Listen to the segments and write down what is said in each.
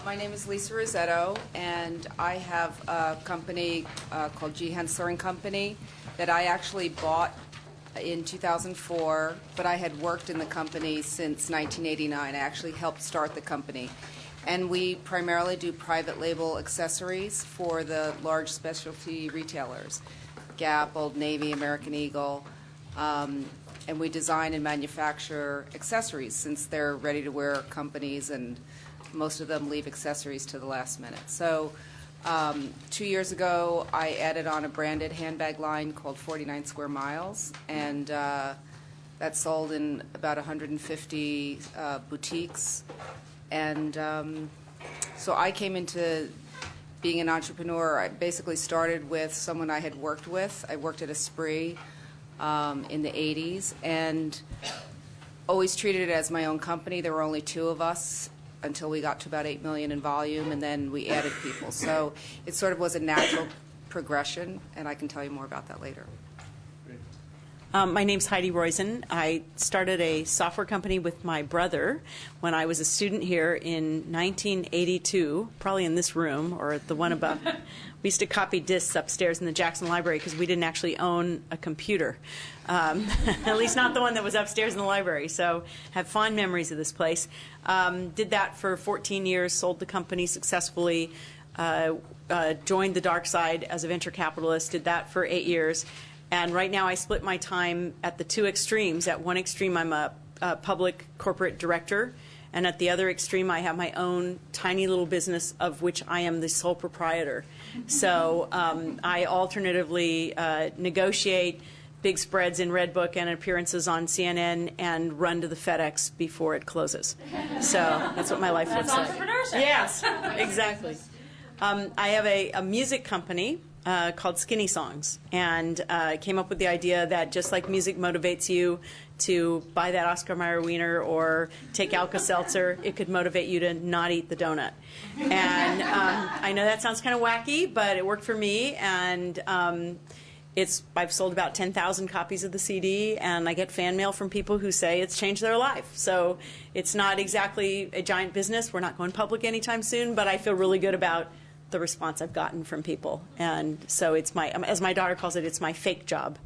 My name is Lisa Rossetto, and I have a company called G. Hensler and Company that I actually bought in 2004, but I had worked in the company since 1989. I actually helped start the company. And we primarily do private label accessories for the large specialty retailers, Gap, Old Navy, American Eagle. And we design and manufacture accessories since they're ready-to-wear companies, and most of them leave accessories to the last minute. So 2 years ago, I added on a branded handbag line called 49 Square Miles, and that sold in about 150 boutiques. And so I came into being an entrepreneur. I basically started with someone I had worked with. I worked at Esprit in the 80s, and always treated it as my own company. There were only two of us until we got to about 8 million in volume, and then we added people. So it sort of was a natural progression, and I can tell you more about that later. My name's Heidi Roizen. I started a software company with my brother when I was a student here in 1982, probably in this room or the one above. We used to copy discs upstairs in the Jackson Library because we didn't actually own a computer, at least not the one that was upstairs in the library. So have fond memories of this place. Did that for 14 years, sold the company successfully, joined the dark side as a venture capitalist, did that for 8 years. And right now I split my time at the two extremes. At one extreme, I'm a public corporate director. And at the other extreme, I have my own tiny little business of which I am the sole proprietor. So I alternatively negotiate big spreads in Redbook and appearances on CNN and run to the FedEx before it closes. So that's what my life looks like. That's entrepreneurship. Yes, exactly. I have a music company called Skinny Songs, and came up with the idea that just like music motivates you to buy that Oscar Mayer wiener or take Alka-Seltzer, it could motivate you to not eat the donut. And I know that sounds kind of wacky, but it worked for me, and I've sold about 10,000 copies of the CD, and I get fan mail from people who say it's changed their life. So it's not exactly a giant business. We're not going public anytime soon, but I feel really good about the response I've gotten from people. And so it's my, as my daughter calls it, it's my fake job.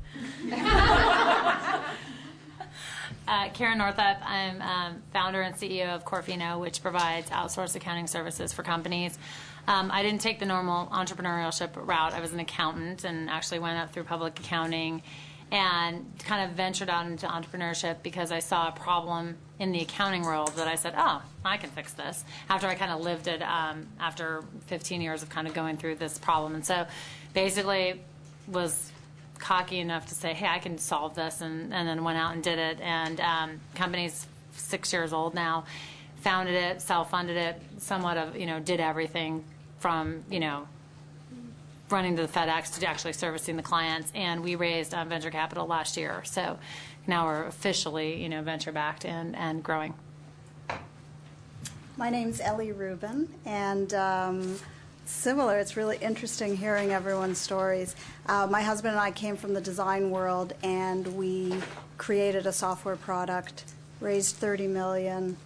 Karen Northup. I'm founder and CEO of Corfino, which provides outsourced accounting services for companies. I didn't take the normal entrepreneurship route. I was an accountant and actually went up through public accounting and kind of ventured out into entrepreneurship because I saw a problem in the accounting world that I said, oh, I can fix this, after I kind of lived it after 15 years of kind of going through this problem. And so basically was cocky enough to say, hey, I can solve this, and then went out and did it. And company's 6 years old now, founded it, self-funded it, somewhat of, did everything from, running to the FedEx to actually servicing the clients. And we raised venture capital last year. So now we're officially, venture-backed and growing. My name's Ellie Rubin, and similar, it's really interesting hearing everyone's stories. My husband and I came from the design world, and we created a software product, raised $30 million,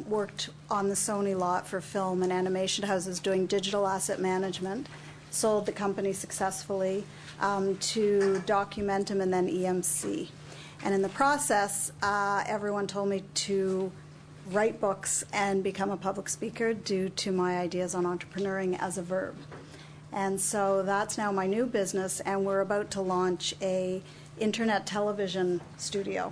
worked on the Sony lot for film and animation houses doing digital asset management, sold the company successfully to Documentum and then EMC. And in the process, everyone told me to write books and become a public speaker due to my ideas on entrepreneuring as a verb. And so that's now my new business, and we're about to launch a internet television studio,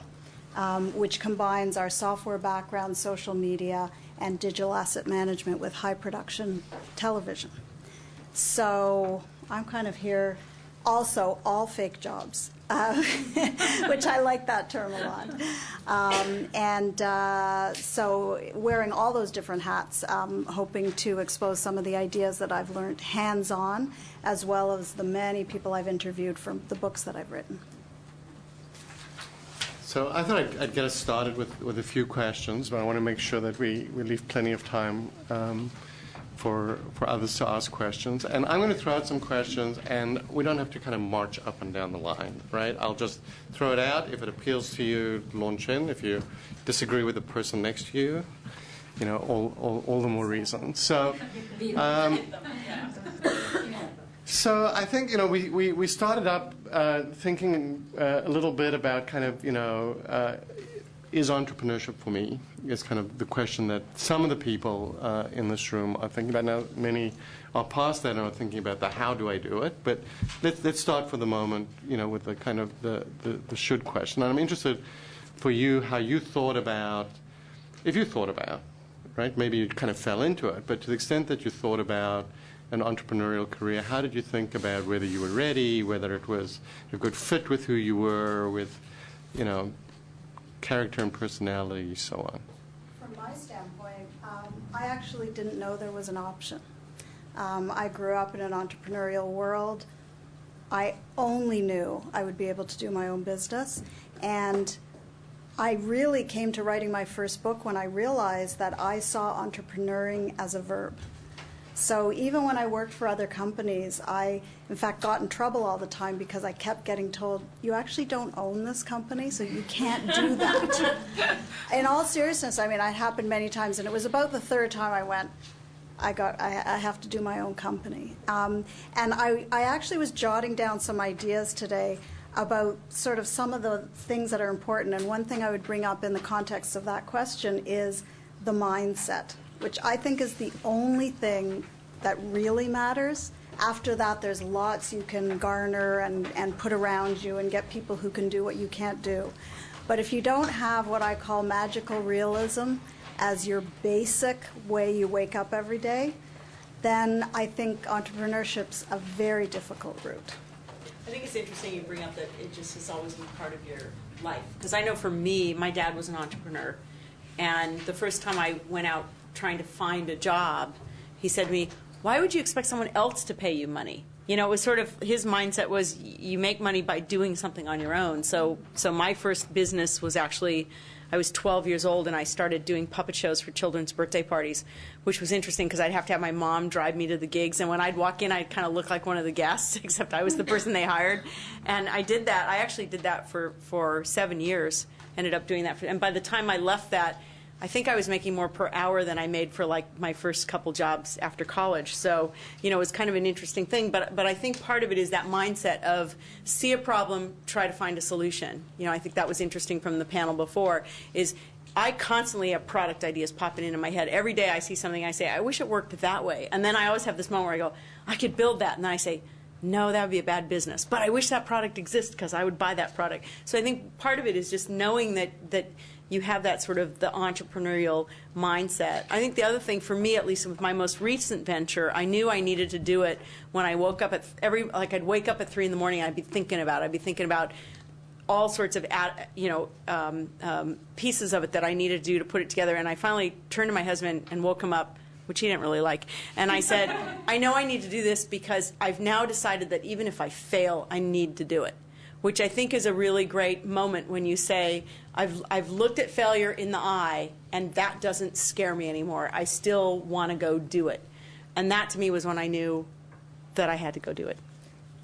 which combines our software background, social media, and digital asset management with high production television. So I'm kind of here also all fake jobs, which I like that term a lot. So wearing all those different hats, hoping to expose some of the ideas that I've learned hands-on, as well as the many people I've interviewed from the books that I've written. So I thought I'd get us started with a few questions, but I want to make sure that we leave plenty of time for others to ask questions. And I'm going to throw out some questions, and we don't have to kind of march up and down the line, right? I'll just throw it out. If it appeals to you, launch in. If you disagree with the person next to you, all the more reason. So. So I think we started up thinking a little bit about kind of is entrepreneurship for me? Is kind of the question that some of the people in this room are thinking about. Now many are past that and are thinking about the how do I do it. But let's start for the moment with the kind of the should question. And I'm interested for you how you thought about, if you thought about, right? Maybe you kind of fell into it, but to the extent that you thought about an entrepreneurial career, how did you think about whether you were ready, whether it was a good fit with who you were, with, character and personality, so on? From my standpoint, I actually didn't know there was an option. I grew up in an entrepreneurial world. I only knew I would be able to do my own business, and I really came to writing my first book when I realized that I saw entrepreneuring as a verb. So even when I worked for other companies, I, in fact, got in trouble all the time because I kept getting told, you actually don't own this company, so you can't do that. In all seriousness, I mean, it happened many times, and it was about the third time I went, I have to do my own company. And I actually was jotting down some ideas today about sort of some of the things that are important, and one thing I would bring up in the context of that question is the mindset, which I think is the only thing that really matters. After that, there's lots you can garner and put around you and get people who can do what you can't do. But if you don't have what I call magical realism as your basic way you wake up every day, then I think entrepreneurship's a very difficult route. I think it's interesting you bring up that it just has always been part of your life. Because I know for me, my dad was an entrepreneur. And the first time I went out trying to find a job, he said to me, why would you expect someone else to pay you money? It was sort of, his mindset was you make money by doing something on your own. So my first business was actually, I was 12 years old and I started doing puppet shows for children's birthday parties, which was interesting because I'd have to have my mom drive me to the gigs, and when I'd walk in, I'd kind of look like one of the guests, except I was the person they hired. And I did that. I actually did that for 7 years, ended up doing that. And by the time I left that, I think I was making more per hour than I made for like my first couple jobs after college. So, it was kind of an interesting thing. But I think part of it is that mindset of see a problem, try to find a solution. I think that was interesting from the panel before, is I constantly have product ideas popping into my head. Every day I see something, I say, I wish it worked that way. And then I always have this moment where I go, I could build that. And then I say, no, that would be a bad business. But I wish that product existed because I would buy that product. So I think part of it is just knowing that you have that sort of the entrepreneurial mindset. I think the other thing for me, at least with my most recent venture, I knew I needed to do it when I woke up I'd wake up at 3 in the morning and I'd be thinking about all sorts of pieces of it that I needed to do to put it together. And I finally turned to my husband and woke him up, which he didn't really like. And I said, I know I need to do this because I've now decided that even if I fail, I need to do it. Which I think is a really great moment when you say, I've looked at failure in the eye, and that doesn't scare me anymore. I still want to go do it. And that, to me, was when I knew that I had to go do it.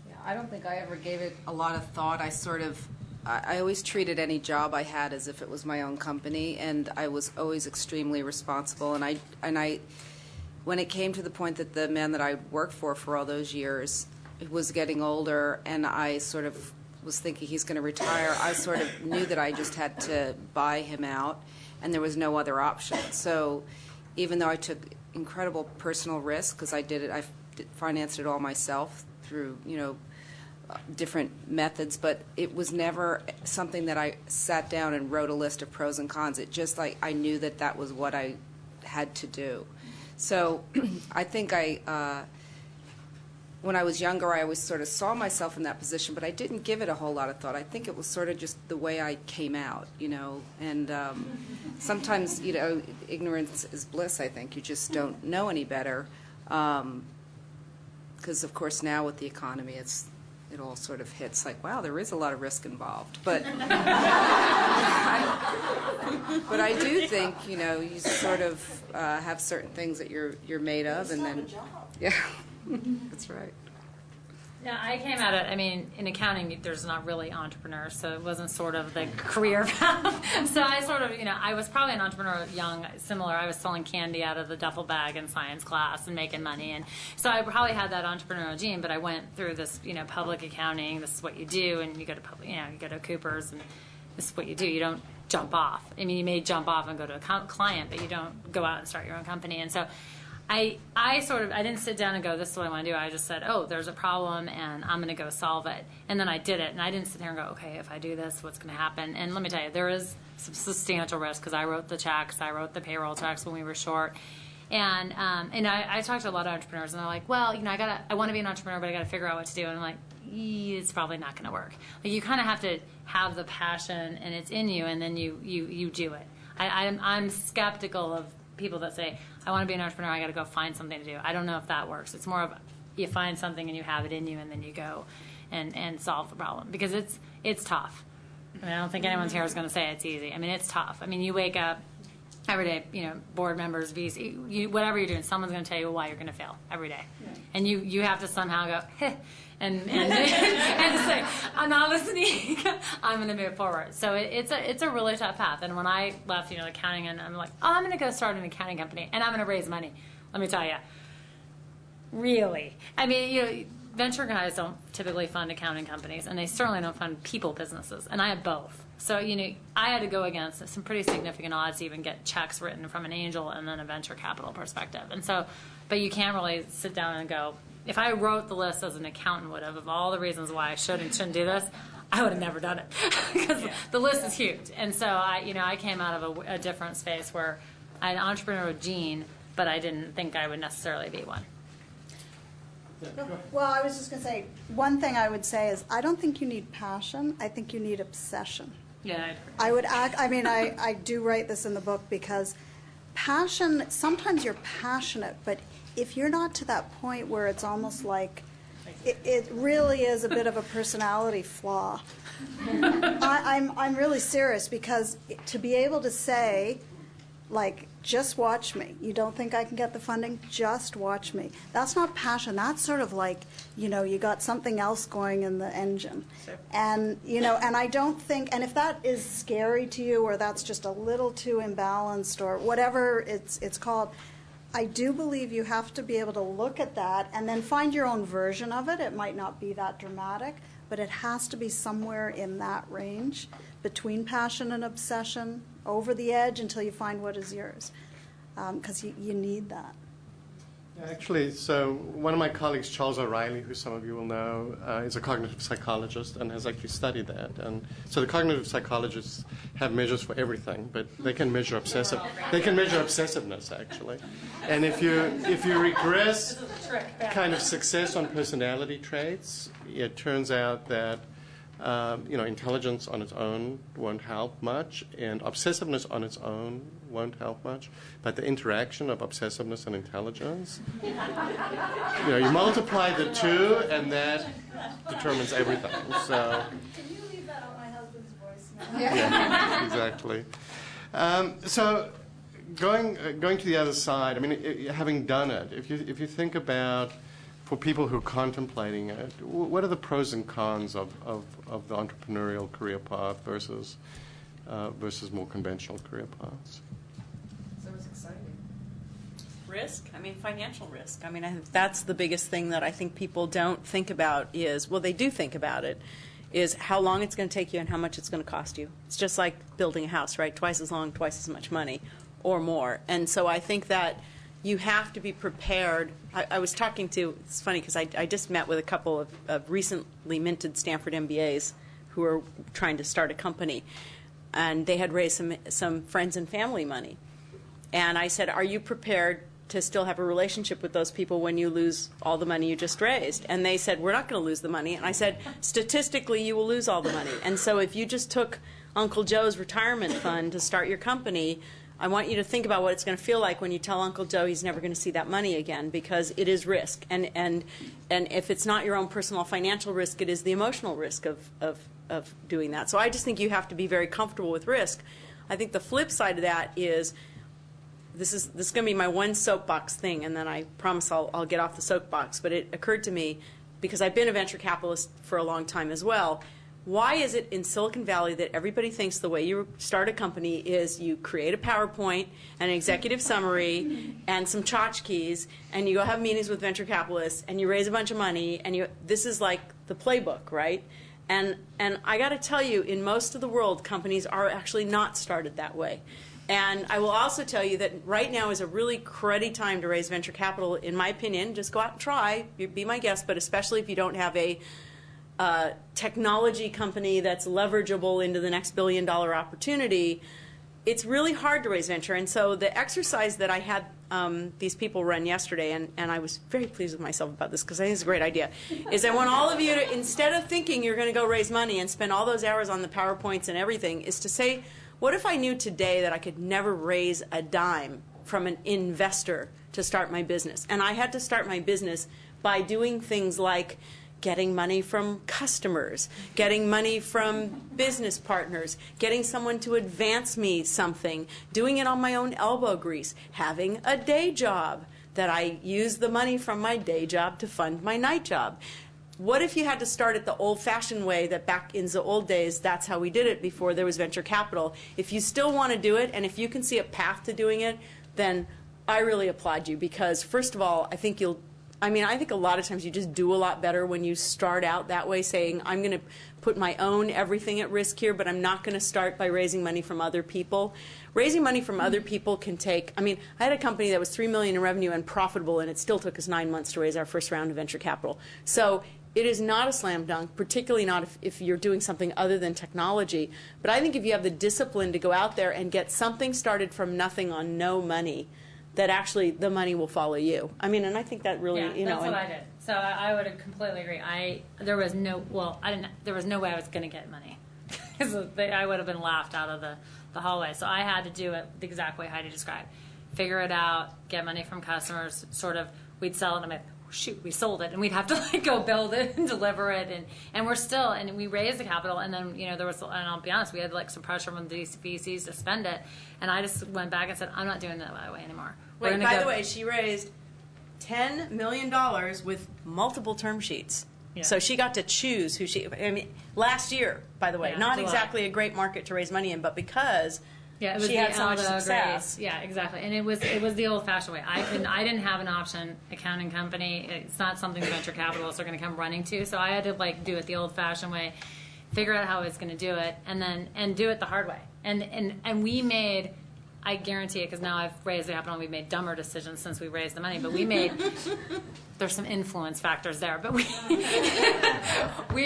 Yeah, I don't think I ever gave it a lot of thought. I always treated any job I had as if it was my own company, and I was always extremely responsible. And I, when it came to the point that the man that I worked for all those years was getting older, and I sort of was thinking he's going to retire, I sort of knew that I just had to buy him out, and there was no other option. So even though I took incredible personal risk, because I financed it all myself through, different methods, but it was never something that I sat down and wrote a list of pros and cons. It just I knew that was what I had to do. So I think when I was younger, I always sort of saw myself in that position, but I didn't give it a whole lot of thought. I think it was sort of just the way I came out, and sometimes, ignorance is bliss, I think. You just don't know any better, because, of course, now with the economy, it all sort of hits like, wow, there is a lot of risk involved. But I do think, you sort of have certain things that you're made of, and then, yeah. That's right. Yeah, I came at it, I mean, in accounting, there's not really entrepreneurs, so it wasn't sort of the career path. So I sort of, I was probably an entrepreneur young, similar. I was selling candy out of the duffel bag in science class and making money. And so I probably had that entrepreneurial gene, but I went through this, public accounting, this is what you do, and you go to public, you go to Cooper's, and this is what you do. You don't jump off. I mean, you may jump off and go to a client, but you don't go out and start your own company. And so I didn't sit down and go, this is what I want to do. I just said, oh, there's a problem, and I'm going to go solve it. And then I did it, and I didn't sit there and go, okay, if I do this, what's going to happen? And let me tell you, there is some substantial risk, because I wrote the checks, I wrote the payroll checks when we were short. And I talked to a lot of entrepreneurs, and they're like, well, I want to be an entrepreneur, but I got to figure out what to do. And I'm like, it's probably not going to work. Like, you kind of have to have the passion, and it's in you, and then you do it. I'm skeptical of people that say, I want to be an entrepreneur, I got to go find something to do. I don't know if that works. It's more of you find something and you have it in you, and then you go and solve the problem, because it's tough. I mean, I don't think anyone's here is going to say it's easy. I mean, it's tough. I mean, you wake up every day, board members, VC, whatever you're doing, someone's going to tell you why you're going to fail every day. Yeah. And you have to somehow go, heh, and just say, I'm not listening. I'm going to move forward. So it's a really tough path. And when I left, accounting, and I'm like, oh, I'm going to go start an accounting company, and I'm going to raise money. Let me tell you, really. I mean, venture guys don't typically fund accounting companies, and they certainly don't fund people businesses. And I have both. So, I had to go against some pretty significant odds to even get checks written from an angel and then a venture capital perspective. And so, but you can't really sit down and go, if I wrote the list as an accountant would have of all the reasons why I should and shouldn't do this, I would have never done it, because the list is huge. And so I came out of a different space where I had an entrepreneurial gene, but I didn't think I would necessarily be one. Well, I was just going to say, one thing I would say is, I don't think you need passion. I think you need obsession. Yeah, I do write this in the book, because passion, sometimes you're passionate, but if you're not to that point where it's almost like it really is a bit of a personality flaw. I'm really serious, because to be able to say, like, just watch me. You don't think I can get the funding? Just watch me. That's not passion. That's sort of like, you got something else going in the engine. Sure. And, and I don't think, and if that is scary to you, or that's just a little too imbalanced, or whatever it's called, I do believe you have to be able to look at that and then find your own version of it. It might not be that dramatic, but it has to be somewhere in that range between passion and obsession, over the edge until you find what is yours, because you need that. Actually, so one of my colleagues, Charles O'Reilly, who some of you will know, is a cognitive psychologist and has actually studied that. And so the cognitive psychologists have measures for everything, but they can measure obsessiveness actually. And if you regress kind of success on personality traits, it turns out that intelligence on its own won't help much, and obsessiveness on its own won't help much. But the interaction of obsessiveness and intelligence, you multiply the two, and that determines everything. So. Can you leave that on my husband's voicemail? Yeah, exactly. So going to the other side, I mean, having done it, if you think about, for people who are contemplating it, what are the pros and cons of the entrepreneurial career path versus more conventional career paths? So it's exciting. Risk? I mean, financial risk. I mean, I think that's the biggest thing that I think people don't think about is, well, they do think about it, is how long it's going to take you and how much it's going to cost you. It's just like building a house, right? Twice as long, twice as much money, or more. And so I think that you have to be prepared. I was talking to, it's funny because I just met with a couple of recently minted Stanford MBAs who are trying to start a company, and they had raised some friends and family money. And I said, are you prepared to still have a relationship with those people when you lose all the money you just raised? And they said, we're not going to lose the money. And I said, statistically, you will lose all the money. And so if you just took Uncle Joe's retirement fund to start your company, I want you to think about what it's going to feel like when you tell Uncle Joe he's never going to see that money again, because it is risk. And if it's not your own personal financial risk, it is the emotional risk of doing that. So I just think you have to be very comfortable with risk. I think the flip side of that is, this is going to be my one soapbox thing, and then I promise I'll get off the soapbox. But it occurred to me, because I've been a venture capitalist for a long time as well. Why is it in Silicon Valley that everybody thinks the way you start a company is you create a PowerPoint and an executive summary and some tchotchkes, and you go have meetings with venture capitalists, and you raise a bunch of money, and this is like the playbook, right? And I got to tell you, in most of the world, companies are actually not started that way. And I will also tell you that right now is a really cruddy time to raise venture capital, in my opinion. Just go out and try, be my guest, but especially if you don't have a technology company that's leverageable into the next billion-dollar opportunity, it's really hard to raise venture. And so the exercise that I had these people run yesterday, and I was very pleased with myself about this because I think it's a great idea, is I want all of you to, instead of thinking you're going to go raise money and spend all those hours on the PowerPoints and everything, is to say, what if I knew today that I could never raise a dime from an investor to start my business? And I had to start my business by doing things like getting money from customers, getting money from business partners, getting someone to advance me something, doing it on my own elbow grease, having a day job that I use the money from my day job to fund my night job. What if you had to start it the old-fashioned way that back in the old days, that's how we did it before there was venture capital? If you still want to do it, and if you can see a path to doing it, then I really applaud you because, first of all, I think a lot of times you just do a lot better when you start out that way, saying, I'm going to put my own everything at risk here, but I'm not going to start by raising money from other people. Raising money from other people can take, I had a company that was $3 million in revenue and profitable, and it still took us 9 months to raise our first round of venture capital. So it is not a slam dunk, particularly not if you're doing something other than technology. But I think if you have the discipline to go out there and get something started from nothing on no money, that actually the money will follow you. And I think that really, that's what I did. So I would completely agree. There was no way I was going to get money because I would have been laughed out of the hallway. So I had to do it the exact way Heidi described. Figure it out, get money from customers, we'd sell it, and I'm like, shoot, we sold it, and we'd have to go build it and deliver it, and we're still, and we raised the capital, and then there was, and I'll be honest, we had some pressure from the VCs to spend it, and I just went back and said, I'm not doing that way anymore. Wait, by the way, she raised $10 million with multiple term sheets. Yeah. So she got to choose who last year, by the way, not July. Exactly a great market to raise money in, but because she had so much success. Yeah, exactly. And it was the old-fashioned way. I didn't have an option accounting company. It's not something the venture capitalists are going to come running to. So I had to do it the old-fashioned way, figure out how I was going to do it, and do it the hard way. And we made, I guarantee it, because now I've raised the capital and we've made dumber decisions since we raised the money. But we made there's some influence factors there, but we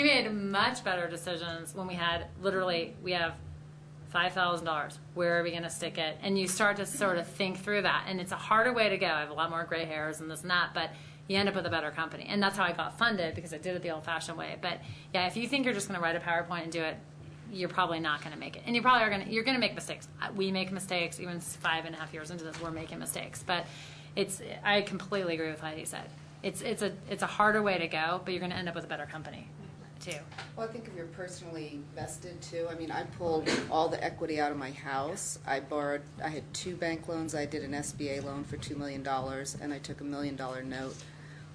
made much better decisions when we have $5,000. Where are we going to stick it? And you start to sort of think through that. And it's a harder way to go. I have a lot more gray hairs and this and that, but you end up with a better company. And that's how I got funded, because I did it the old-fashioned way. But yeah, if you think you're just going to write a PowerPoint and do it, you're probably not going to make it. And you're going to make mistakes. We make mistakes. Even 5.5 years into this, we're making mistakes. But I completely agree with what Heidi said. It's a harder way to go, but you're going to end up with a better company too. Well, I think if you're personally vested too, I pulled all the equity out of my house. I had 2 bank loans. I did an SBA loan for $2 million, and I took $1 million note.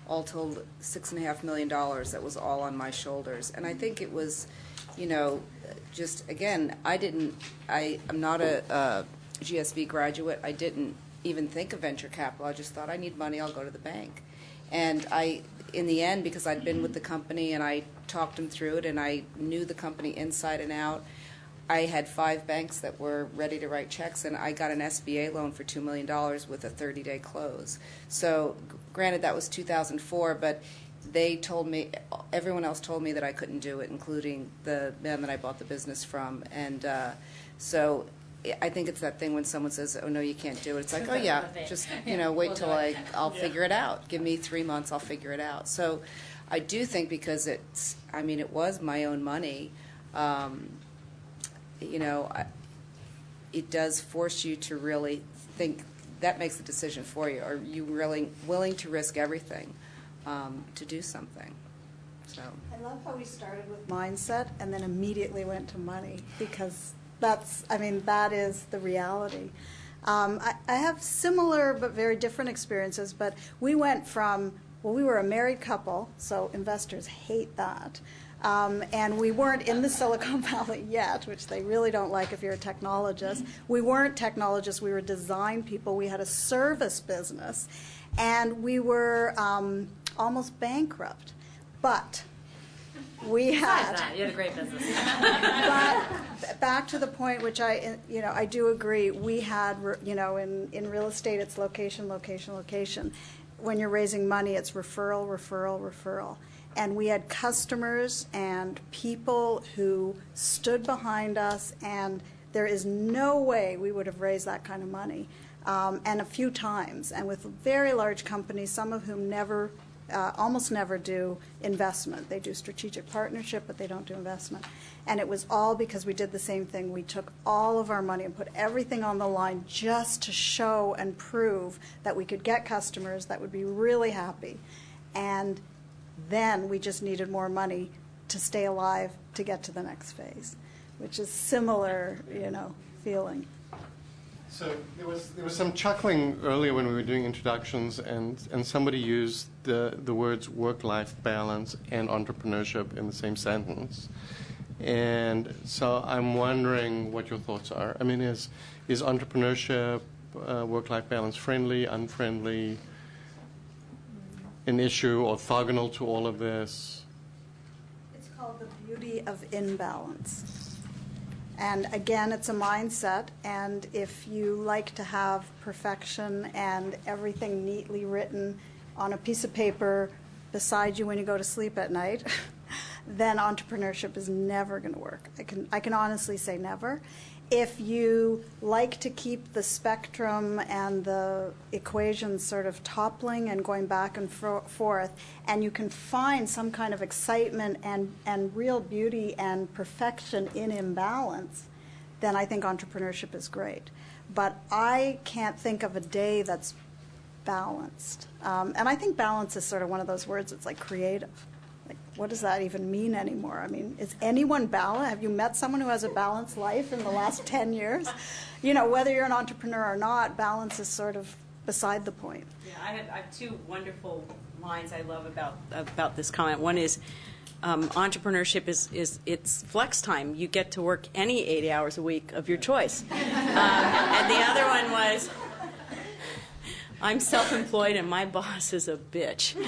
All told, $6.5 million. That was all on my shoulders. And I think it was, just again, I'm not a GSV graduate. I didn't even think of venture capital. I just thought, I need money, I'll go to the bank. And in the end, because I'd been with the company and I talked them through it and I knew the company inside and out, I had 5 banks that were ready to write checks, and I got an SBA loan for $2 million with a 30-day close. So granted, that was 2004, but everyone else told me that I couldn't do it, including the man that I bought the business from. And so I think it's that thing when someone says, oh, no, you can't do it. It's like, oh, yeah, just, wait till I'll figure it out. Give me 3 months, I'll figure it out. So I do think, because it was my own money, it does force you to really think. That makes the decision for you. Are you really willing to risk everything to do something? So I love how we started with mindset and then immediately went to money, because that is the reality. I have similar but very different experiences, but we went from Well, we were a married couple, so investors hate that. And we weren't in the Silicon Valley yet, which they really don't like if you're a technologist. We weren't technologists, we were design people. We had a service business, and we were almost bankrupt. But we had... That, you had a great business. But back to the point, which I do agree, we had, in real estate, it's location, location, location. When you're raising money, it's referral, referral, referral. And we had customers and people who stood behind us, and there is no way we would have raised that kind of money. And a few times, and with very large companies, some of whom almost never do investment. They do strategic partnership, but they don't do investment. And it was all because we did the same thing. We took all of our money and put everything on the line just to show and prove that we could get customers that would be really happy. And then we just needed more money to stay alive to get to the next phase, which is similar, feeling. So there was some chuckling earlier when we were doing introductions, and somebody used the words work-life balance and entrepreneurship in the same sentence. And so I'm wondering what your thoughts are. I mean, is entrepreneurship, work-life balance friendly, unfriendly, an issue, orthogonal to all of this? It's called the beauty of imbalance. And again, it's a mindset, and if you like to have perfection and everything neatly written on a piece of paper beside you when you go to sleep at night, then entrepreneurship is never going to work. I can honestly say never. If you like to keep the spectrum and the equations sort of toppling and going back and forth, and you can find some kind of excitement and real beauty and perfection in imbalance, then I think entrepreneurship is great. But I can't think of a day that's balanced. And I think balance is sort of one of those words that's like creative. Like, what does that even mean anymore? I mean, is anyone balanced? Have you met someone who has a balanced life in the last 10 years? Whether you're an entrepreneur or not, balance is sort of beside the point. Yeah, I have two wonderful lines I love about this comment. One is entrepreneurship is it's flex time. You get to work any 80 hours a week of your choice. And the other one was, I'm self-employed and my boss is a bitch. And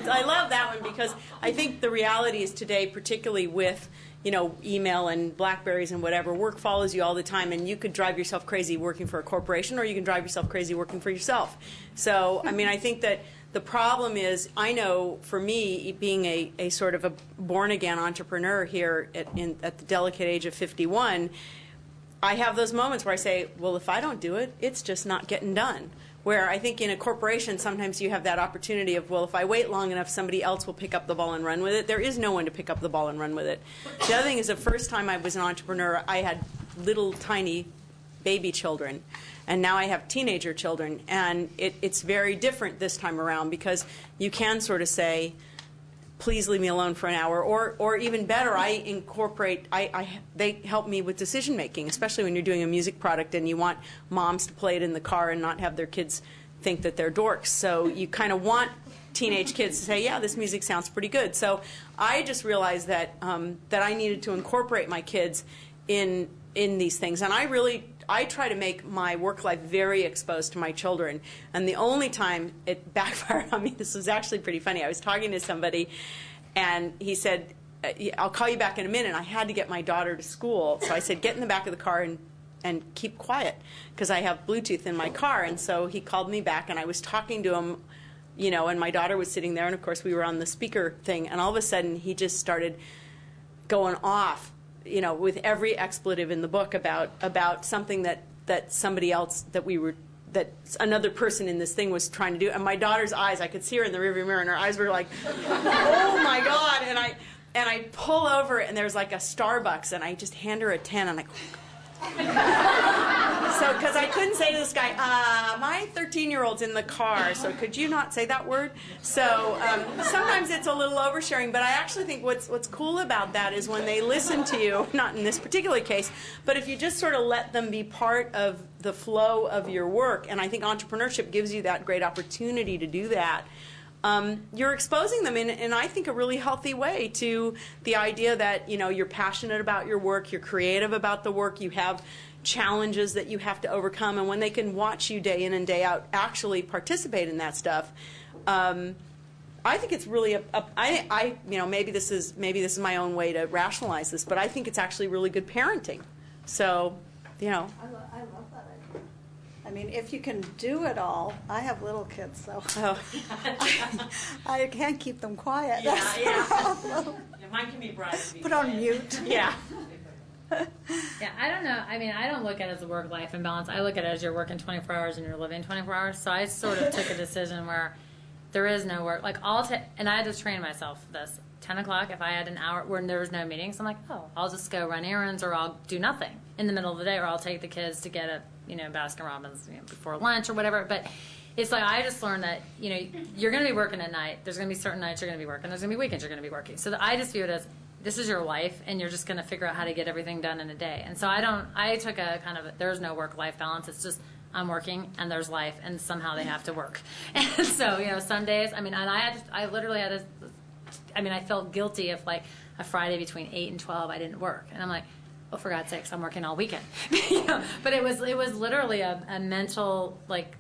I love that one because I think the reality is today, particularly with email and BlackBerries and whatever, work follows you all the time, and you could drive yourself crazy working for a corporation, or you can drive yourself crazy working for yourself. So, I mean, I think that the problem is, I know for me, being a sort of a born-again entrepreneur here at the delicate age of 51, I have those moments where I say, well, if I don't do it, it's just not getting done. Where I think in a corporation, sometimes you have that opportunity of, well, if I wait long enough, somebody else will pick up the ball and run with it. There is no one to pick up the ball and run with it. The other thing is, the first time I was an entrepreneur, I had little tiny baby children. And now I have teenager children. And it's very different this time around because you can sort of say, please leave me alone for an hour, or even better, I incorporate, they help me with decision making, especially when you're doing a music product and you want moms to play it in the car and not have their kids think that they're dorks. So you kind of want teenage kids to say, yeah, this music sounds pretty good. So I just realized that that I needed to incorporate my kids in these things, and I try to make my work life very exposed to my children. And the only time it backfired on me, this was actually pretty funny. I was talking to somebody, and he said, I'll call you back in a minute. I had to get my daughter to school. So I said, get in the back of the car and keep quiet, because I have Bluetooth in my car. And so he called me back, and I was talking to him, and my daughter was sitting there, and of course we were on the speaker thing. And all of a sudden he just started going off, with every expletive in the book about something that somebody else that another person in this thing was trying to do. And my daughter's eyes, I could see her in the rearview mirror, and her eyes were like, oh my God. And I pull over, and there's like a Starbucks, and I just hand her a 10, and I go, so, because I couldn't say to this guy, my my 13-year-old's in the car, so could you not say that word? So sometimes it's a little oversharing, but I actually think what's cool about that is when they listen to you, not in this particular case, but if you just sort of let them be part of the flow of your work, and I think entrepreneurship gives you that great opportunity to do that. You're exposing them in I think, a really healthy way to the idea that, you're passionate about your work, you're creative about the work, you have challenges that you have to overcome, and when they can watch you day in and day out actually participate in that stuff, I think it's really maybe this is my own way to rationalize this, but I think it's actually really good parenting. So, I love that idea. I mean, if you can do it all, I have little kids, so I can't keep them quiet. Yeah, mine can be brought to be put on mute. Yeah. Yeah, I don't know. I mean, I don't look at it as a work-life imbalance. I look at it as you're working 24 hours and you're living 24 hours. So I sort of took a decision where there is no work. Like, and I had to train myself for this. 10 o'clock, if I had an hour when there was no meetings, I'm like, I'll just go run errands, or I'll do nothing in the middle of the day, or I'll take the kids to get Baskin Robbins before lunch or whatever. But it's like, I just learned that, you're going to be working at night. There's going to be certain nights you're going to be working. There's going to be weekends you're going to be working. So I just view it as, this is your life, and you're just going to figure out how to get everything done in a day. And so I took a kind of, there's no work-life balance. It's just, I'm working and there's life, and somehow they have to work. And so, some days, I felt guilty if, like, a Friday between 8 and 12 I didn't work. And I'm like, oh, for God's sakes, I'm working all weekend. But it was literally a mental, like,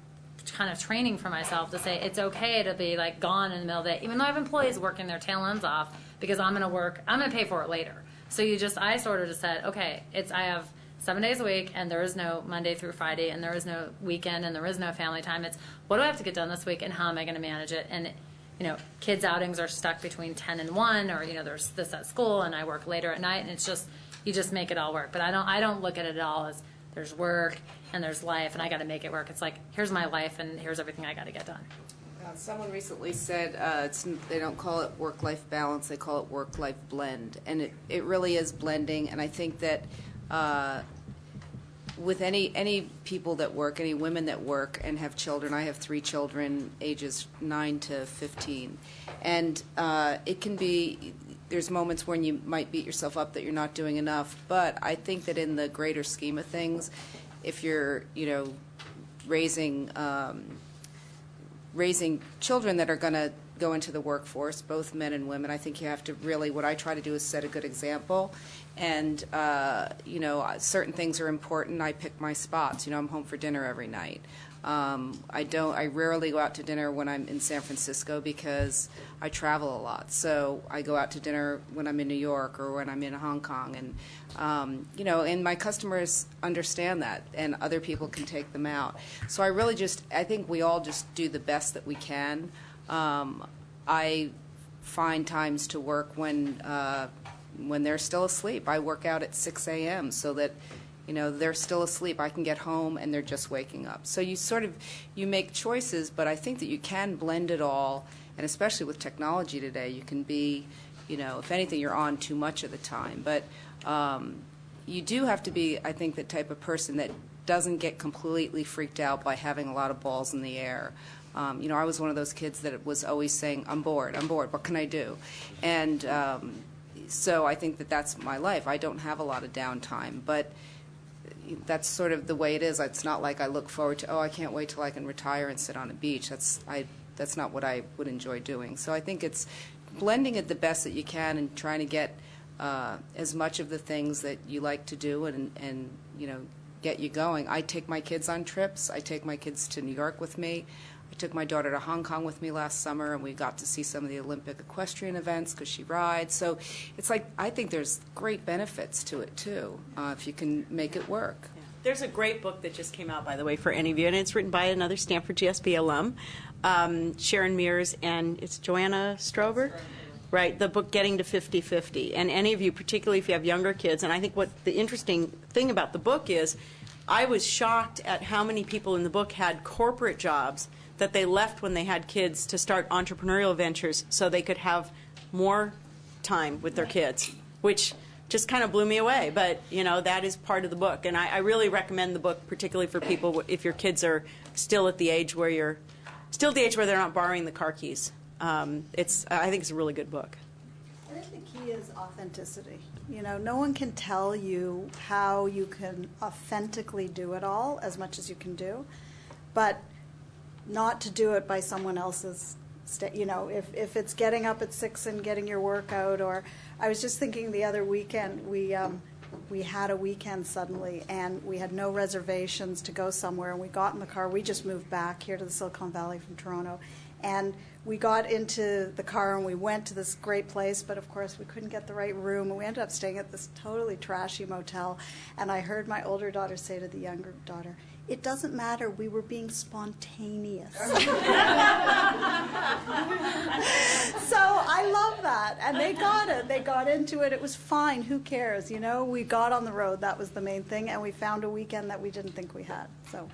kind of training for myself to say it's okay to be, like, gone in the middle of the day, even though I have employees working their tail ends off, because I'm going to pay for it later. So I sort of just said, okay, I have 7 days a week, and there is no Monday through Friday, and there is no weekend, and there is no family time. It's, what do I have to get done this week, and how am I going to manage it? And kids' outings are stuck between 10 and 1, or, there's this at school, and I work later at night, and it's just, you just make it all work. But I don't look at it at all as there's work and there's life, and I got to make it work. It's like, here's my life, and here's everything I got to get done. Someone recently said they don't call it work-life balance, they call it work-life blend. And it really is blending, and I think that with any people that work, any women that work and have children, I have 3 children, ages 9 to 15, and it can be, there's moments when you might beat yourself up that you're not doing enough, but I think that in the greater scheme of things, if you're, raising children that are going to go into the workforce, both men and women, I think you have to really, what I try to do is set a good example. And, certain things are important. I pick my spots. I'm home for dinner every night. I rarely go out to dinner when I'm in San Francisco because I travel a lot. So I go out to dinner when I'm in New York or when I'm in Hong Kong. And, and my customers understand that, and other people can take them out. So I think we all just do the best that we can. I find times to work when they're still asleep. I work out at 6 a.m. so that, they're still asleep. I can get home and they're just waking up. So you make choices, but I think that you can blend it all, and especially with technology today, you can be, if anything, you're on too much of the time. But you do have to be, I think, the type of person that doesn't get completely freaked out by having a lot of balls in the air. I was one of those kids that was always saying, I'm bored, what can I do? And so I think that that's my life. I don't have a lot of downtime, but that's sort of the way it is. It's not like I look forward to, I can't wait till I can retire and sit on a beach. That's not what I would enjoy doing. So I think it's blending it the best that you can and trying to get as much of the things that you like to do and get you going. I take my kids on trips. I take my kids to New York with me. I took my daughter to Hong Kong with me last summer, and we got to see some of the Olympic equestrian events because she rides. So it's like, I think there's great benefits to it, too, if you can make it work. Yeah. There's a great book that just came out, by the way, for any of you, and it's written by another Stanford GSB alum, Sharon Mears, and it's Joanna Strober. Right, the book Getting to 50/50. And any of you, particularly if you have younger kids, and I think what the interesting thing about the book is, I was shocked at how many people in the book had corporate jobs that they left when they had kids to start entrepreneurial ventures so they could have more time with their kids, which just kind of blew me away. But, you know, that is part of the book. And I really recommend the book, particularly for people if your kids are still at the age where they're not borrowing the car keys. I think it's a really good book. I think the key is authenticity. You know, no one can tell you how you can authentically do it all as much as you can do, but not to do it by someone else's, you know, if it's getting up at 6 and getting your workout, or I was just thinking the other weekend, we had a weekend suddenly, and we had no reservations to go somewhere, and we got in the car. We just moved back here to the Silicon Valley from Toronto, and we got into the car and we went to this great place, but of course we couldn't get the right room, and we ended up staying at this totally trashy motel. And I heard my older daughter say to the younger daughter, "It doesn't matter, we were being spontaneous." So I love that. And they got it. They got into it. It was fine. Who cares? You know, we got on the road. That was the main thing. And we found a weekend that we didn't think we had. So.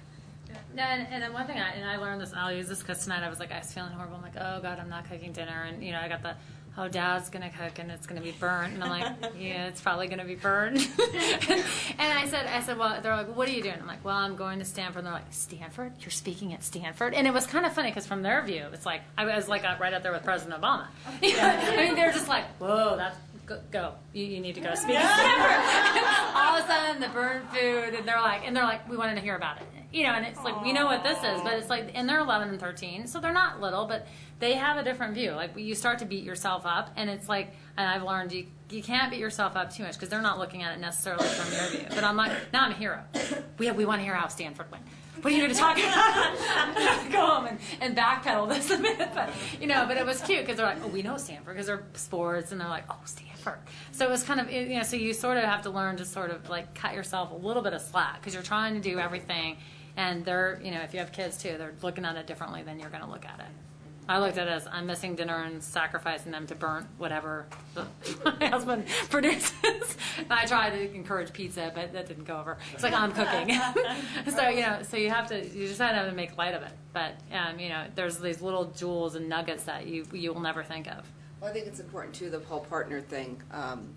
No, and then one thing, I learned this, and I'll use this because tonight I was feeling horrible. I'm like, oh, God, I'm not cooking dinner. And, you know, I got the, oh, Dad's going to cook, and it's going to be burnt. And I'm like, yeah, it's probably going to be burnt. And I said, well, they're like, what are you doing? I'm like, well, I'm going to Stanford. And they're like, Stanford? You're speaking at Stanford? And it was kind of funny because from their view, it's like, I was like right up there with President Obama. I mean, they're just like, whoa, that's, go. You need to go speak at Stanford. All of a sudden, the burnt food, and they're like, we wanted to hear about it. You know, and it's like, we know what this is, but it's like, and they're 11 and 13, so they're not little, but they have a different view. Like, you start to beat yourself up, and it's like, and I've learned you can't beat yourself up too much because they're not looking at it necessarily from your view. But I'm like, now I'm a hero. We want to hear how Stanford went. What are you going to talk about? Go home and backpedal this a bit. But, you know, but it was cute because they're like, oh, we know Stanford because they're sports, and they're like, oh, Stanford. So it was kind of, you know, so you sort of have to learn to sort of like cut yourself a little bit of slack because you're trying to do everything. And they're, you know, if you have kids too, they're looking at it differently than you're going to look at it. I looked at it as I'm missing dinner and sacrificing them to burn whatever my husband produces. And I tried to encourage pizza, but that didn't go over. It's like I'm cooking. So, you know, so you just have to make light of it. But, you know, there's these little jewels and nuggets that you will never think of. Well, I think it's important, too, the whole partner thing.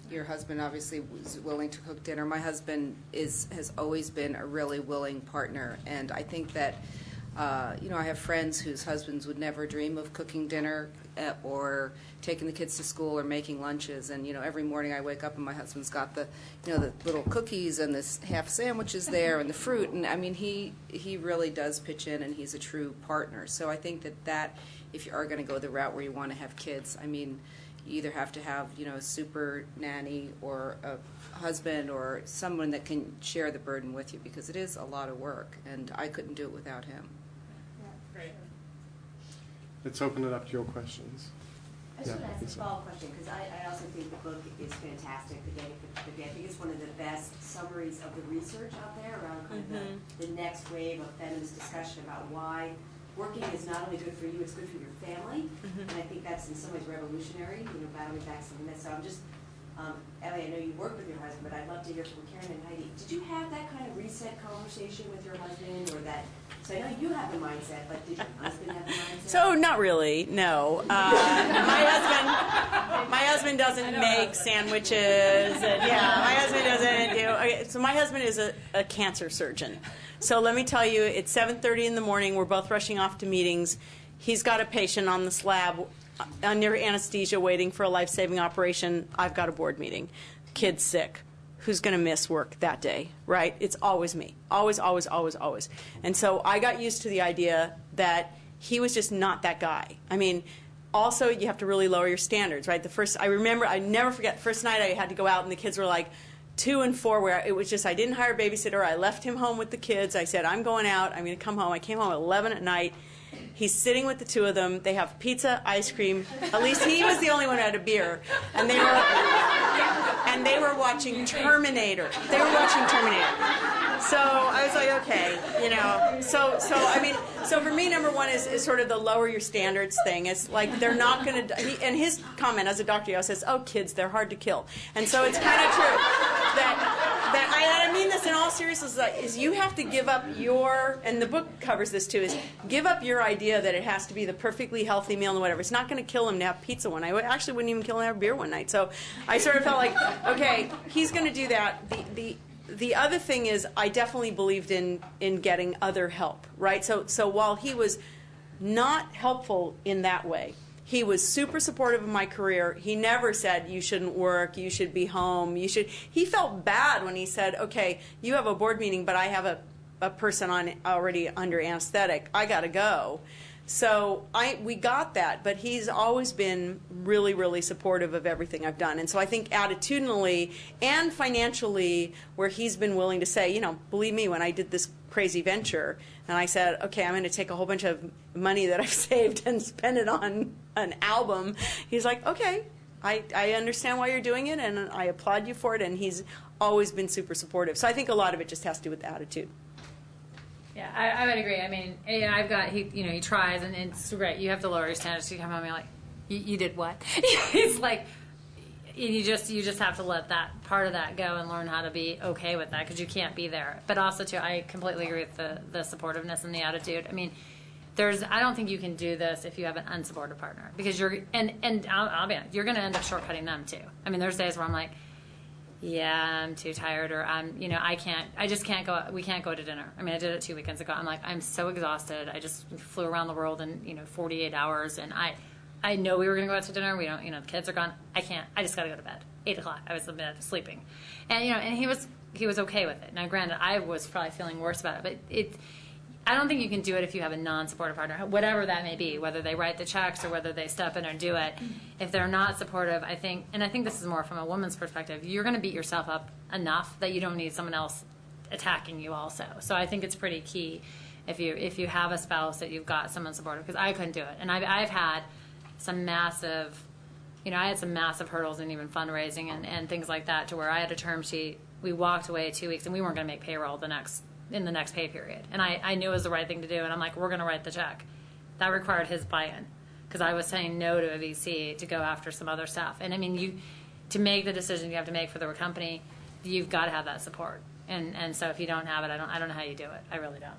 Your husband obviously was willing to cook dinner. My husband has always been a really willing partner, and I think that, you know, I have friends whose husbands would never dream of cooking dinner or taking the kids to school or making lunches, and, you know, every morning I wake up and my husband's got the, you know, the little cookies and this half sandwiches there and the fruit, and, I mean, he really does pitch in, and he's a true partner. So I think that if you are going to go the route where you want to have kids, I mean, you either have to have, you know, a super nanny or a husband or someone that can share the burden with you, because it is a lot of work, and I couldn't do it without him. Yeah. Great. Let's open it up to your questions. I just want to ask a follow-up question, because I also think the book is fantastic. I think it's one of the best summaries of the research out there around kind of the next wave of feminist discussion about why working is not only good for you, it's good for your family. And I think that's in some ways revolutionary, you know, battling back some myths. So I'm just, Ellie, I know you work with your husband, but I'd love to hear from Karen and Heidi. Did you have that kind of reset conversation with your husband, or that? So I know you have the mindset, but did your husband have the mindset? So not really, no. My husband doesn't make sandwiches, and my husband doesn't do. Okay, so my husband is a cancer surgeon. So let me tell you, it's 7:30 in the morning. We're both rushing off to meetings. He's got a patient on the slab under anesthesia waiting for a life-saving operation. I've got a board meeting. Kid's sick. Who's going to miss work that day, right? It's always me. Always, always, always, always. And so I got used to the idea that he was just not that guy. I mean, also, you have to really lower your standards, right? I never forget, the first night I had to go out and the kids were like 2 and 4, where it was just, I didn't hire a babysitter. I left him home with the kids. I said, I'm going out. I'm going to come home. I came home at 11 at night. He's sitting with the two of them. They have pizza, ice cream. At least he was the only one who had a beer. And they were watching Terminator. They were watching Terminator. So I was like, okay, you know. So I mean, so for me, number one is sort of the lower your standards thing. It's like they're not going to. And his comment as a doctor, he always says, "Oh, kids, they're hard to kill." And so it's kind of true that. I mean this in all seriousness, is you have to give up your, and the book covers this too, is give up your idea that it has to be the perfectly healthy meal and whatever. It's not going to kill him to have pizza one night. I actually wouldn't even kill him to have beer one night. So I sort of felt like, okay, he's going to do that. The other thing is I definitely believed in getting other help, right? So while he was not helpful in that way, he was super supportive of my career. He never said, you shouldn't work, you should be home, you should. He felt bad when he said, okay, you have a board meeting, but I have a person on already under anesthetic. I got to go. So we got that, but he's always been really, really supportive of everything I've done. And so I think attitudinally and financially, where he's been willing to say, believe me, when I did this crazy venture, and I said, okay, I'm going to take a whole bunch of money that I've saved and spend it on an album, he's like, okay, I understand why you're doing it, and I applaud you for it, and he's always been super supportive. So I think a lot of it just has to do with attitude. Yeah, I would agree. I mean, I've got, he tries, and it's great. You have to lower your standards. You come home and you're like, you did what? It's like, you just have to let that part of that go and learn how to be okay with that, because you can't be there. But also, too, I completely agree with the supportiveness and the attitude. I mean, I don't think you can do this if you have an unsupportive partner, because I'll be honest, you're going to end up shortcutting them too. I mean, there's days where I'm like, yeah, I'm too tired, or I just can't go, we can't go to dinner. I mean, I did it 2 weekends ago. I'm like, I'm so exhausted. I just flew around the world in, 48 hours, and I know we were going to go out to dinner. We don't, the kids are gone. I can't, I just got to go to bed. 8 o'clock, I was in bed sleeping. And, and he was okay with it. Now, granted, I was probably feeling worse about it, but I don't think you can do it if you have a non-supportive partner, whatever that may be, whether they write the checks or whether they step in or do it. If they're not supportive, I think this is more from a woman's perspective, you're going to beat yourself up enough that you don't need someone else attacking you also. So I think it's pretty key if you have a spouse that you've got someone supportive, because I couldn't do it. And I've had some massive, I had some massive hurdles in even fundraising and things like that, to where I had a term sheet. We walked away 2 weeks and we weren't going to make payroll in the next pay period. And I knew it was the right thing to do, and I'm like, we're going to write the check. That required his buy-in, because I was saying no to a VC to go after some other stuff. And I mean, to make the decision you have to make for the company, you've got to have that support. And so if you don't have it, I don't know how you do it. I really don't.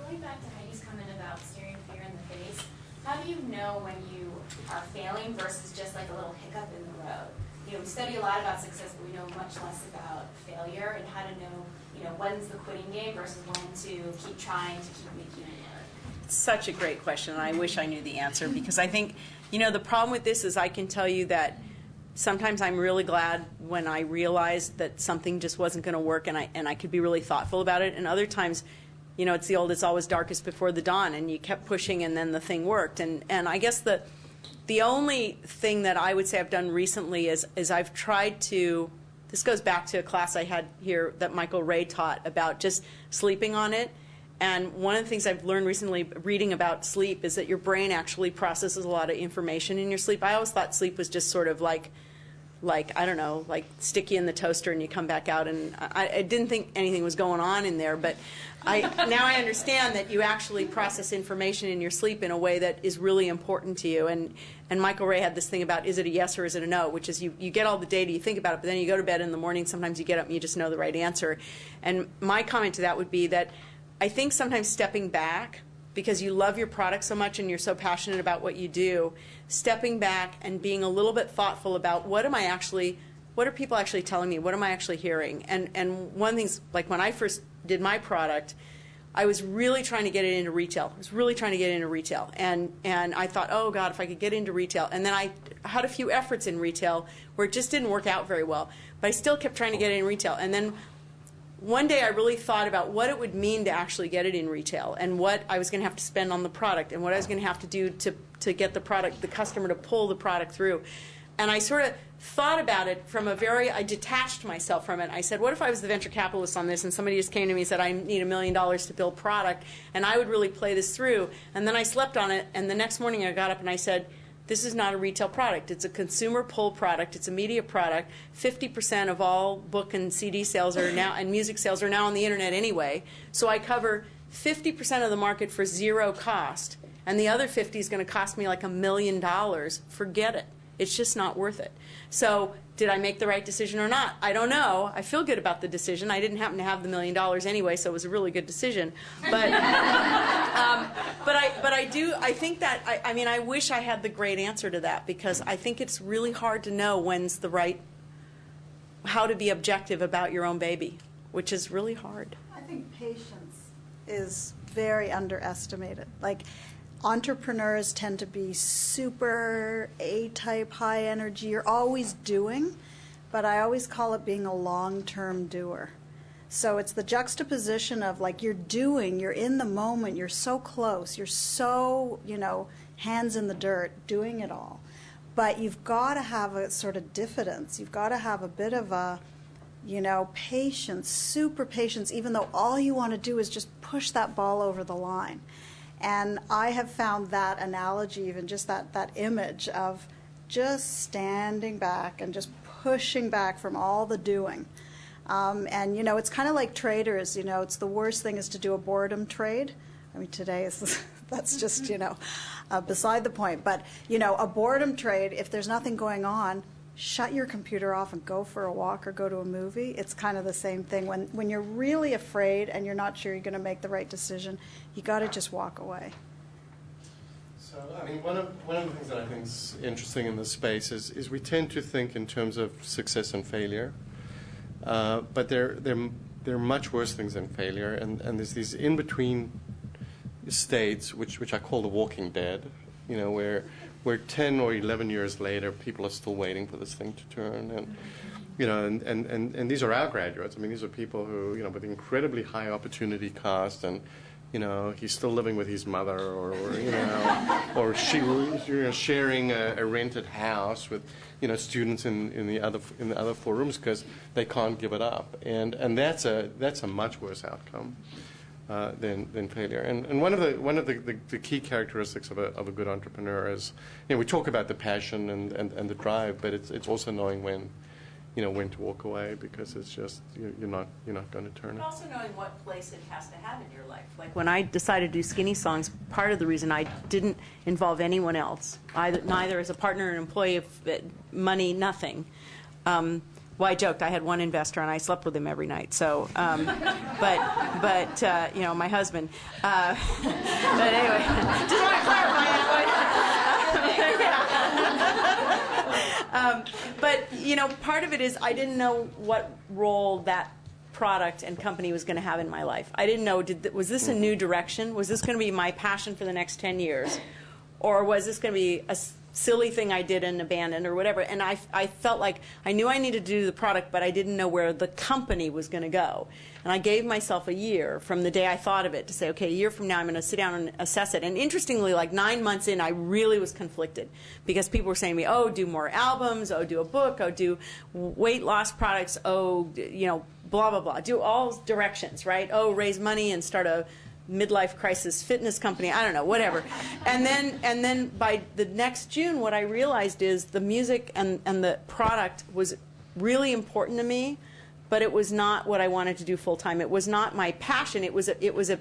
Going back to Heidi's comment about staring fear in the face, how do you know when you are failing versus just like a little hiccup in the road? We study a lot about success, but we know much less about failure, and how to know, when's the quitting game versus when to keep trying to keep making it work. It's such a great question, and I wish I knew the answer, because I think, the problem with this is I can tell you that sometimes I'm really glad when I realized that something just wasn't going to work, and I could be really thoughtful about it, and other times, it's always darkest before the dawn, and you kept pushing, and then the thing worked. And I guess the only thing that I would say I've done recently is I've tried to, this goes back to a class I had here that Michael Ray taught about just sleeping on it. And one of the things I've learned recently reading about sleep is that your brain actually processes a lot of information in your sleep. I always thought sleep was just sort of like I don't know, like sticky in the toaster and you come back out, and I didn't think anything was going on in there, but now I understand that you actually process information in your sleep in a way that is really important to you. And Michael Ray had this thing about, is it a yes or is it a no, which is you get all the data, you think about it, but then you go to bed in the morning, sometimes you get up and you just know the right answer. And my comment to that would be that I think sometimes stepping back, because you love your product so much and you're so passionate about what you do, stepping back and being a little bit thoughtful about what are people actually telling me? What am I actually hearing? And one of the things, like when I first did my product, I was really trying to get it into retail. And I thought, oh God, if I could get into retail. And then I had a few efforts in retail where it just didn't work out very well. But I still kept trying to get it in retail. And then one day I really thought about what it would mean to actually get it in retail, and what I was going to have to spend on the product, and what I was going to have to do to get the customer to pull the product through. And I sort of thought about it from I detached myself from it. I said, what if I was the venture capitalist on this, and somebody just came to me and said, I need $1 million to build product, and I would really play this through. And then I slept on it, and the next morning I got up and I said, this is not a retail product. It's a consumer pull product. It's a media product. 50% of all book and CD sales are now, and music sales are now on the internet anyway. So I cover 50% of the market for zero cost, and the other 50 is going to cost me like $1 million. Forget it. It's just not worth it. So Did I make the right decision or not? I don't know. I feel good about the decision. I didn't happen to have the $1 million anyway, so it was a really good decision. But I think that, I mean, I wish I had the great answer to that, because I think it's really hard to know when's the right, how to be objective about your own baby, which is really hard. I think patience is very underestimated. Like, entrepreneurs tend to be super A-type, high energy. You're always doing, but I always call it being a long-term doer. So it's the juxtaposition of, like, you're doing, you're in the moment, you're so close, you're so, you know, hands in the dirt, doing it all. But you've got to have a sort of diffidence. You've got to have a bit of a, you know, patience, super patience, even though all you want to do is just push that ball over the line. And I have found that analogy, even just that image of just standing back and just pushing back from all the doing. And, you know, it's kind of like traders, you know, it's the worst thing is to do a boredom trade. I mean, today is, that's just, you know, beside the point. But, you know, a boredom trade, if there's nothing going on, shut your computer off and go for a walk or go to a movie. It's kind of the same thing. When you're really afraid and you're not sure you're going to make the right decision, you got to just walk away. So, I mean, one of the things that I think is interesting in this space is we tend to think in terms of success and failure, but there are much worse things than failure, and there's these in-between states, which I call the walking dead, you know, where 10 or 11 years later, people are still waiting for this thing to turn. And, you know, and these are our graduates. I mean, these are people who, you know, with incredibly high opportunity cost, and, you know, he's still living with his mother, or you know, or she, you know, sharing a rented house with, you know, students in the other 4 rooms because they can't give it up. And that's a much worse outcome than failure. And one of the key characteristics of a good entrepreneur is, you know, we talk about the passion and the drive, but it's also knowing when to walk away, because it's just you're not going to turn it. But also knowing what place it has to have in your life. Like when I decided to do Skinny Songs, part of the reason I didn't involve anyone else, neither as a partner, an employee, of money, nothing. Well, I joked. I had one investor, and I slept with him every night. So, but you know, my husband. But anyway, just want to clarify that. But you know, part of it is I didn't know what role that product and company was going to have in my life. I didn't know. Was this a new direction? Was this going to be my passion for the next 10 years, or was this going to be a silly thing I did and abandoned or whatever? And I felt like I knew I needed to do the product, but I didn't know where the company was going to go. And I gave myself a year from the day I thought of it to say, okay, a year from now I'm going to sit down and assess it. And interestingly, like 9 months in, I really was conflicted, because people were saying to me, oh, do more albums, oh, do a book, oh, do weight loss products, oh, you know, blah, blah, blah. Do all directions, right? Oh, raise money and start a midlife crisis fitness company, I don't know, whatever. And then by the next June, what I realized is the music and the product was really important to me, but it was not what I wanted to do full time. It was not my passion. It was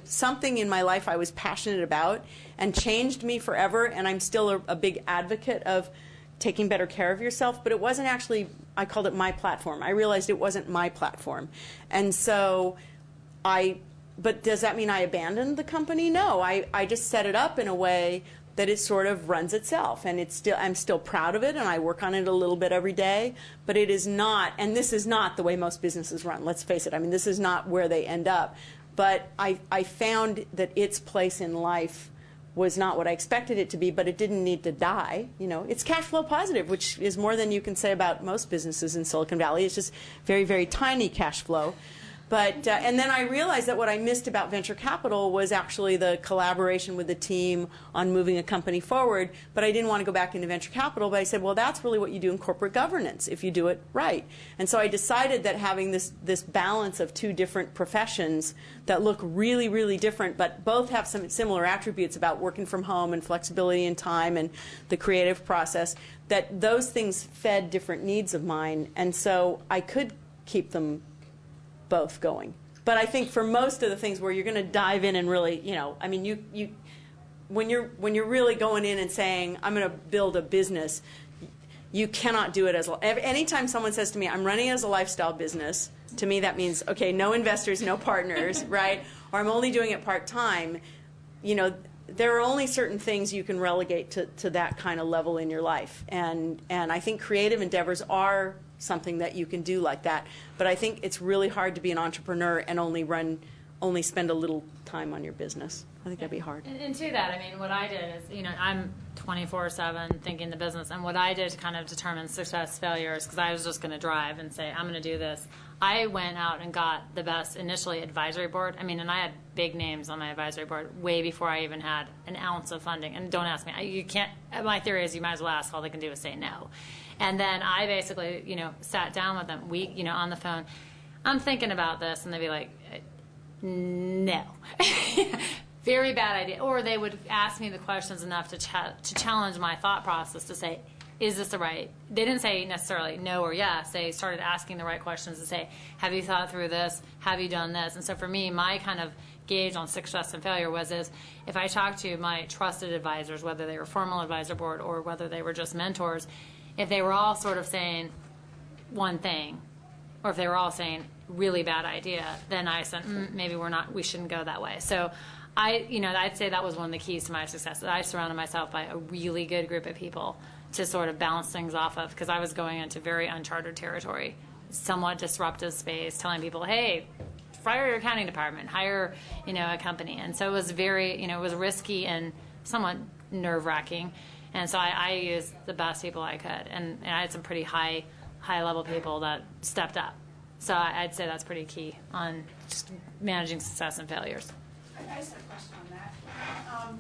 something in my life I was passionate about and changed me forever. And I'm still a big advocate of taking better care of yourself, but it wasn't actually, I called it my platform. I realized it wasn't my platform. And so but does that mean I abandoned the company? No, I just set it up in a way that it sort of runs itself, and I'm still proud of it, and I work on it a little bit every day, but it is not, and this is not the way most businesses run, let's face it. I mean, this is not where they end up. But I found that its place in life was not what I expected it to be, but it didn't need to die. You know, it's cash flow positive, which is more than you can say about most businesses in Silicon Valley. It's just very, very tiny cash flow. But, and then I realized that what I missed about venture capital was actually the collaboration with the team on moving a company forward. But I didn't want to go back into venture capital. But I said, well, that's really what you do in corporate governance if you do it right. And so I decided that having this balance of 2 different professions that look really, really different, but both have some similar attributes about working from home and flexibility in time and the creative process, that those things fed different needs of mine. And so I could keep them both going. But I think for most of the things where you're going to dive in and really, you know, I mean, when you're really going in and saying, I'm going to build a business, you cannot do it as anytime someone says to me, I'm running it as a lifestyle business, to me that means, okay, no investors, no partners, right? Or I'm only doing it part-time. You know, there are only certain things you can relegate to that kind of level in your life. And I think creative endeavors are something that you can do like that. But I think it's really hard to be an entrepreneur and only spend a little time on your business. I think that'd be hard. And to that, I mean, what I did is, you know, I'm 24/7 thinking the business, and what I did to kind of determine success, failures, because I was just going to drive and say, I'm going to do this. I went out and got the best initially advisory board. I mean, and I had big names on my advisory board way before I even had an ounce of funding. And don't ask me, you can't. My theory is you might as well ask. All they can do is say no. And then I basically, you know, sat down with them, you know, on the phone. I'm thinking about this, and they'd be like, no. Very bad idea. Or they would ask me the questions enough to challenge my thought process to say, is this the right? They didn't say necessarily no or yes. They started asking the right questions to say, have you thought through this? Have you done this? And so for me, my kind of gauge on success and failure was if I talked to my trusted advisors, whether they were formal advisor board or whether they were just mentors, if they were all sort of saying one thing, or if they were all saying really bad idea, then I said, maybe we shouldn't go that way. So I'd say that was one of the keys to my success. That I surrounded myself by a really good group of people to sort of balance things off of, because I was going into very uncharted territory, somewhat disruptive space, telling people, hey, fire your accounting department, hire, you know, a company. And so it was very, you know, it was risky and somewhat nerve-wracking. And so I used the best people I could. And I had some pretty high-level people that stepped up. So I'd say that's pretty key on just managing success and failures. I just have a question on that.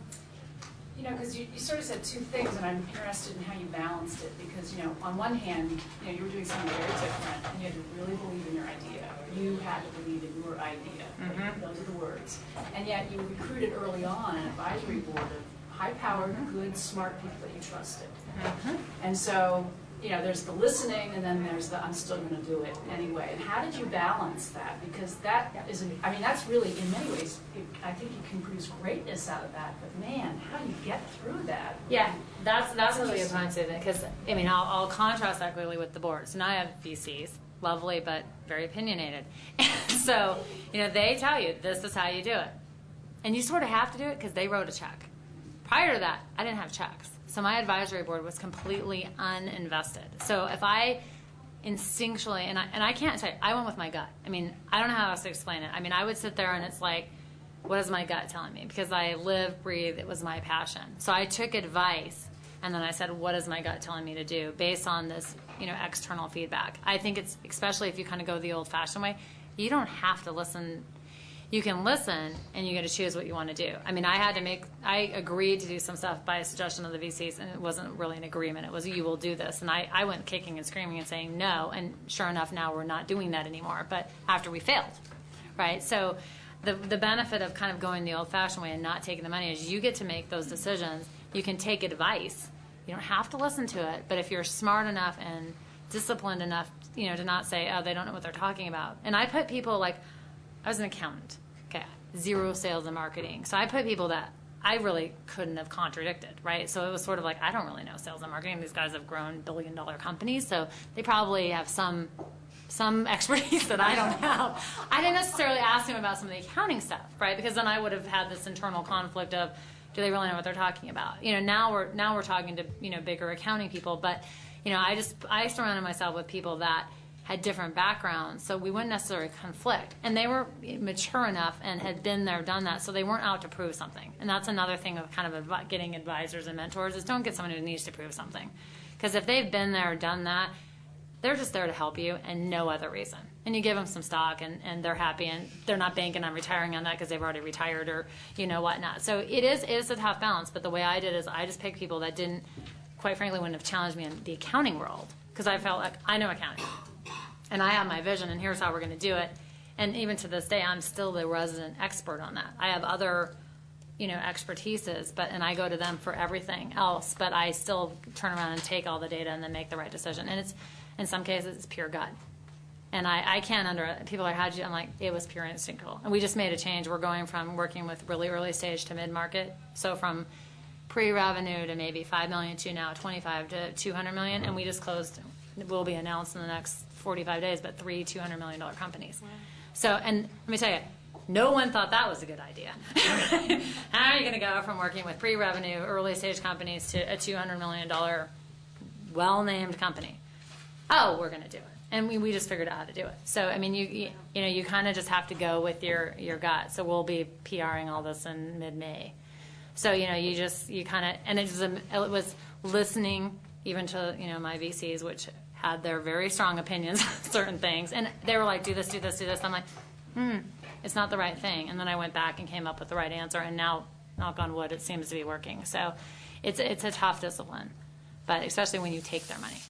You know, because you sort of said two things, and I'm interested in how you balanced it. Because, you know, on one hand, you know, you were doing something very different, and you had to really believe in your idea. You had to believe in your idea. Mm-hmm. Those are the words. And yet you recruited early on an advisory board of high-powered, good, smart people that you trusted. Mm-hmm. And so, you know, there's the listening, and then there's the I'm still going to do it anyway. And how did you balance that? Because that isn't, I mean, that's really, in many ways, I think you can produce greatness out of that. But man, how do you get through that? Yeah, that's really a point to it. Because, I mean, I'll contrast that clearly with the boards. And I have VCs, lovely, but very opinionated. And so, you know, they tell you, this is how you do it. And you sort of have to do it because they wrote a check. Prior to that, I didn't have checks. So my advisory board was completely uninvested. So if I instinctually, and I can't tell you, I went with my gut. I mean, I don't know how else to explain it. I mean, I would sit there and it's like, what is my gut telling me? Because I live, breathe, it was my passion. So I took advice, and then I said, what is my gut telling me to do based on this, you know, external feedback? I think it's, especially if you kind of go the old-fashioned way, you don't have to listen. You can listen, and you got to choose what you want to do. I mean, I agreed to do some stuff by a suggestion of the VCs, and it wasn't really an agreement. It was, you will do this. And I went kicking and screaming and saying no, and sure enough, now we're not doing that anymore, but after we failed, right? So the benefit of kind of going the old-fashioned way and not taking the money is you get to make those decisions. You can take advice. You don't have to listen to it, but if you're smart enough and disciplined enough, you know, to not say, oh, they don't know what they're talking about. And I put people like, I was an accountant. Okay, 0 sales and marketing. So I put people that I really couldn't have contradicted, right? So it was sort of like, I don't really know sales and marketing. These guys have grown billion-dollar companies, so they probably have some expertise that I don't have. I didn't necessarily ask them about some of the accounting stuff, right? Because then I would have had this internal conflict of, do they really know what they're talking about? You know, now we're talking to, you know, bigger accounting people, but you know, I surrounded myself with people that had different backgrounds, so we wouldn't necessarily conflict. And they were mature enough and had been there, done that, so they weren't out to prove something. And that's another thing of kind of getting advisors and mentors is don't get someone who needs to prove something. Because if they've been there, done that, they're just there to help you and no other reason. And you give them some stock and they're happy and they're not banking on retiring on that because they've already retired or, you know, whatnot. So it is a tough balance, but the way I did is I just picked people that didn't, quite frankly, wouldn't have challenged me in the accounting world because I felt like I know accounting. And I have my vision, and here's how we're going to do it. And even to this day, I'm still the resident expert on that. I have other, you know, expertises, and I go to them for everything else. But I still turn around and take all the data and then make the right decision. And it's, in some cases, it's pure gut. And I can't people are, how'd you? I'm like, it was pure instinctual. And we just made a change. We're going from working with really early stage to mid-market. So from pre-revenue to maybe 5 million to now 25 to 200 million, and we just closed, it will be announced in the next 45 days, but 3 $200 million companies. Wow. So, and let me tell you, no one thought that was a good idea. How are you going to go from working with pre-revenue, early stage companies to a $200 million well-named company? Oh, we're going to do it. And we just figured out how to do it. So, I mean, you kind of just have to go with your gut. So we'll be PRing all this in mid-May. So, you kind of, and it was listening even to, my VCs, which had their very strong opinions on certain things. And they were like, do this, do this, do this. I'm like, it's not the right thing. And then I went back and came up with the right answer. And now, knock on wood, it seems to be working. So it's a tough discipline, but especially when you take their money.